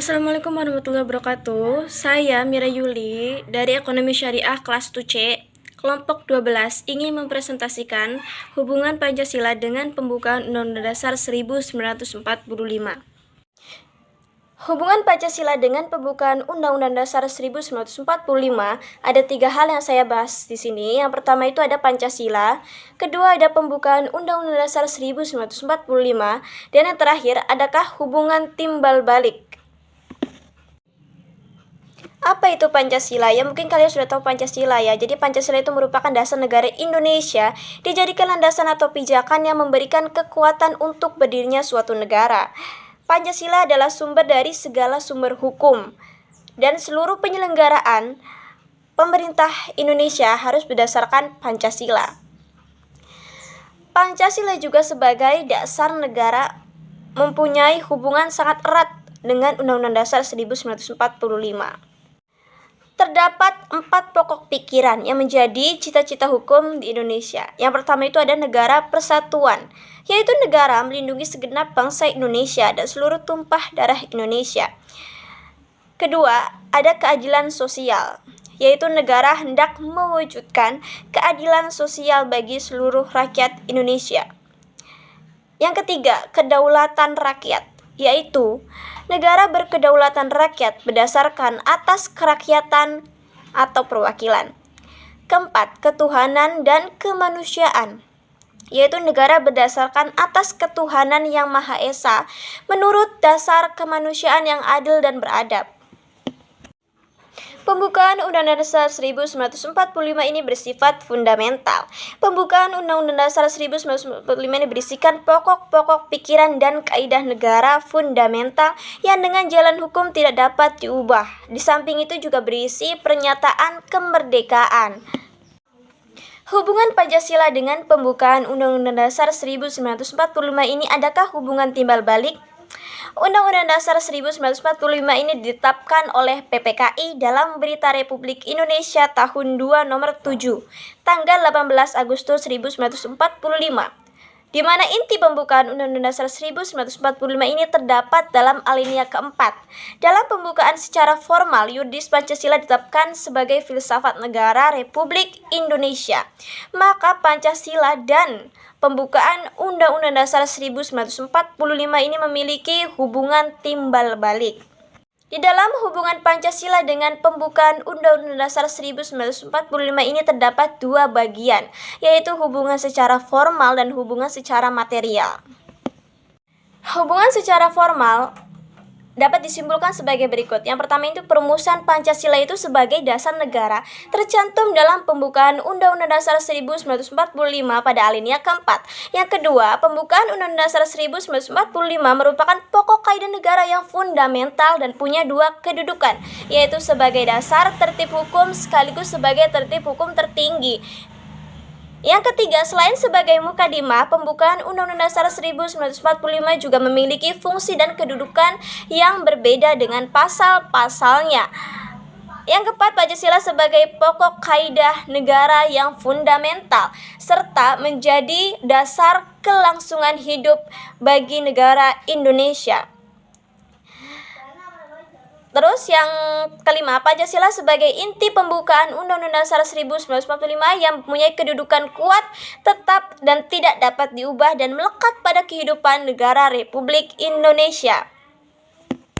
Assalamualaikum warahmatullahi wabarakatuh. Saya Mira Yuli dari Ekonomi Syariah kelas 2C, kelompok 12 ingin mempresentasikan hubungan Pancasila dengan pembukaan Undang-Undang Dasar 1945. Hubungan Pancasila dengan pembukaan Undang-Undang Dasar 1945 ada 3 hal yang saya bahas di sini. Yang pertama itu ada Pancasila, kedua ada pembukaan Undang-Undang Dasar 1945, dan yang terakhir adakah hubungan timbal balik. Apa itu Pancasila? Ya mungkin kalian sudah tahu Pancasila ya. Jadi Pancasila itu merupakan dasar negara Indonesia, dijadikan landasan atau pijakan yang memberikan kekuatan untuk berdirinya suatu negara. Pancasila adalah sumber dari segala sumber hukum, dan seluruh penyelenggaraan pemerintah Indonesia harus berdasarkan Pancasila. Pancasila juga sebagai dasar negara mempunyai hubungan sangat erat dengan Undang-Undang Dasar 1945. Terdapat 4 pokok pikiran yang menjadi cita-cita hukum di Indonesia. Yang pertama itu ada negara persatuan, yaitu negara melindungi segenap bangsa Indonesia dan seluruh tumpah darah Indonesia. Kedua, ada keadilan sosial, yaitu negara hendak mewujudkan keadilan sosial bagi seluruh rakyat Indonesia. Yang ketiga, kedaulatan rakyat, yaitu negara berkedaulatan rakyat berdasarkan atas kerakyatan atau perwakilan. Keempat, ketuhanan dan kemanusiaan, yaitu negara berdasarkan atas ketuhanan yang Maha Esa menurut dasar kemanusiaan yang adil dan beradab. Pembukaan Undang-Undang Dasar 1945 ini bersifat fundamental. Pembukaan Undang-Undang Dasar 1945 ini berisikan pokok-pokok pikiran dan kaidah negara fundamental yang dengan jalan hukum tidak dapat diubah. Di samping itu juga berisi pernyataan kemerdekaan. Hubungan Pancasila dengan pembukaan Undang-Undang Dasar 1945 ini adakah hubungan timbal balik? Undang-Undang Dasar 1945 ini ditetapkan oleh PPKI dalam Berita Republik Indonesia tahun 2 nomor 7, tanggal 18 Agustus 1945, di mana inti pembukaan Undang-Undang Dasar 1945 ini terdapat dalam alinea keempat. Dalam pembukaan secara formal, yuridis Pancasila ditetapkan sebagai filsafat negara Republik Indonesia. Maka Pancasila dan pembukaan Undang-Undang Dasar 1945 ini memiliki hubungan timbal balik. Di dalam hubungan Pancasila dengan pembukaan Undang-Undang Dasar 1945 ini terdapat 2 bagian, yaitu hubungan secara formal dan hubungan secara material. Hubungan secara formal dapat disimpulkan sebagai berikut. Yang pertama itu perumusan Pancasila itu sebagai dasar negara tercantum dalam pembukaan Undang-Undang Dasar 1945 pada alinea keempat. Yang kedua, pembukaan Undang-Undang Dasar 1945 merupakan pokok kaidah negara yang fundamental dan punya 2 kedudukan, yaitu sebagai dasar tertib hukum sekaligus sebagai tertib hukum tertinggi. Yang ketiga, selain sebagai mukadimah, pembukaan Undang-Undang Dasar 1945 juga memiliki fungsi dan kedudukan yang berbeda dengan pasal-pasalnya. Yang keempat, Pancasila sebagai pokok kaidah negara yang fundamental serta menjadi dasar kelangsungan hidup bagi negara Indonesia. Terus yang kelima, Pancasila sebagai inti pembukaan Undang-Undang Dasar 1945 yang mempunyai kedudukan kuat, tetap, dan tidak dapat diubah dan melekat pada kehidupan negara Republik Indonesia.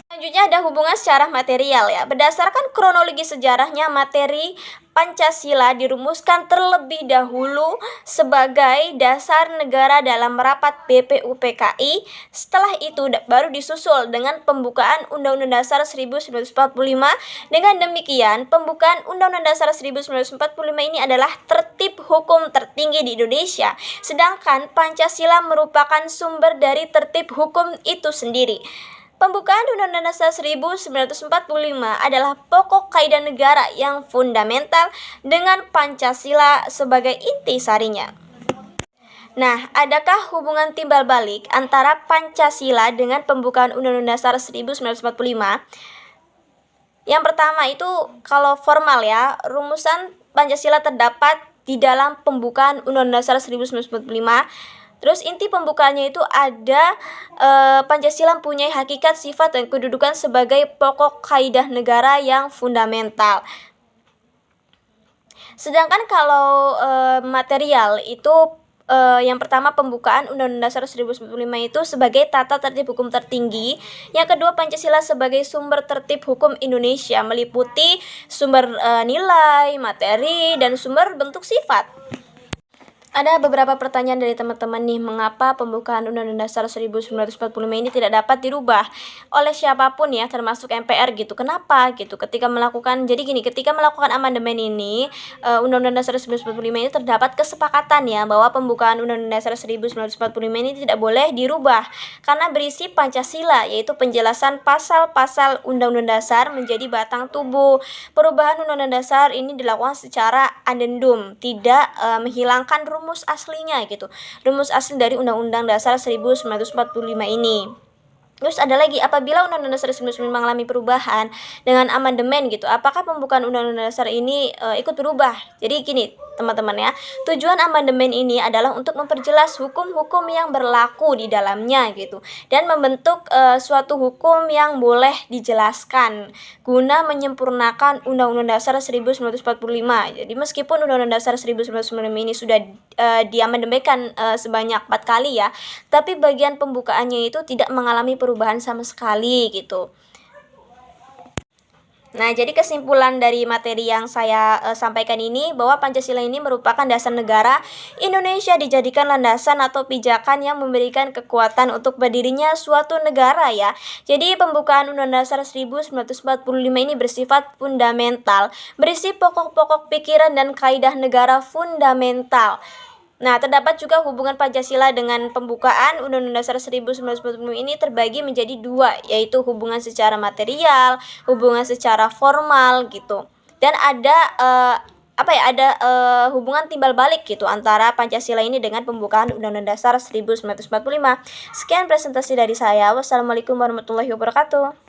Selanjutnya ada hubungan secara material ya. Berdasarkan kronologi sejarahnya, materi Pancasila dirumuskan terlebih dahulu sebagai dasar negara dalam rapat BPUPKI. Setelah itu baru disusul dengan pembukaan Undang-Undang Dasar 1945. Dengan demikian, pembukaan Undang-Undang Dasar 1945 ini adalah tertib hukum tertinggi di Indonesia, sedangkan Pancasila merupakan sumber dari tertib hukum itu sendiri. Pembukaan Undang-Undang Dasar 1945 adalah pokok kaidah negara yang fundamental dengan Pancasila sebagai inti sarinya. Nah, adakah hubungan timbal balik antara Pancasila dengan pembukaan Undang-Undang Dasar 1945? Yang pertama itu kalau formal ya, rumusan Pancasila terdapat di dalam pembukaan Undang-Undang Dasar 1945. Terus inti pembukaannya itu ada Pancasila mempunyai hakikat, sifat, dan kedudukan sebagai pokok kaidah negara yang fundamental. Sedangkan kalau material itu yang pertama pembukaan Undang-Undang Dasar 1945 itu sebagai tata tertib hukum tertinggi. Yang kedua Pancasila sebagai sumber tertib hukum Indonesia, meliputi sumber nilai, materi, dan sumber bentuk sifat. Ada beberapa pertanyaan dari teman-teman nih, mengapa pembukaan Undang-Undang Dasar 1945 ini tidak dapat dirubah oleh siapapun ya, termasuk MPR gitu. Kenapa gitu? Ketika melakukan amandemen ini, Undang-Undang Dasar 1945 ini terdapat kesepakatan ya bahwa pembukaan Undang-Undang Dasar 1945 ini tidak boleh dirubah karena berisi Pancasila, yaitu penjelasan pasal-pasal Undang-Undang Dasar menjadi batang tubuh. Perubahan Undang-Undang Dasar ini dilakukan secara adendum, tidak menghilangkan rumus aslinya gitu. Rumus asli dari Undang-Undang Dasar 1945 ini. Terus ada lagi, apabila Undang-Undang Dasar 1945 mengalami perubahan dengan amandemen gitu, apakah pembukaan Undang-Undang Dasar ini ikut berubah? Jadi gini teman-teman ya, tujuan amandemen ini adalah untuk memperjelas hukum-hukum yang berlaku di dalamnya gitu, dan membentuk suatu hukum yang boleh dijelaskan guna menyempurnakan Undang-Undang Dasar 1945. Jadi meskipun Undang-Undang Dasar 1945 ini sudah diamandemenkan sebanyak 4 kali ya, tapi bagian pembukaannya itu tidak mengalami perubahan sama sekali gitu. Nah, jadi kesimpulan dari materi yang saya sampaikan ini bahwa Pancasila ini merupakan dasar negara. Indonesia dijadikan landasan atau pijakan yang memberikan kekuatan untuk berdirinya suatu negara ya. Jadi pembukaan Undang-Undang Dasar 1945 ini bersifat fundamental, berisi pokok-pokok pikiran dan kaidah negara fundamental. Nah, terdapat juga hubungan Pancasila dengan pembukaan Undang-Undang Dasar 1945 ini terbagi menjadi dua, yaitu hubungan secara material, hubungan secara formal gitu. Dan ada hubungan timbal balik gitu antara Pancasila ini dengan pembukaan Undang-Undang Dasar 1945. Sekian presentasi dari saya. Wassalamualaikum warahmatullahi wabarakatuh.